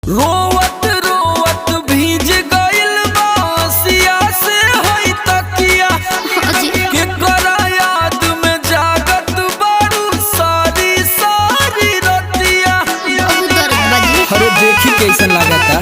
रोवत रोवत भीज गइल बासिया से होई तकिया के करा याद में जागत बारू सारी सारी रतिया। अरे देखी कैसन लागता।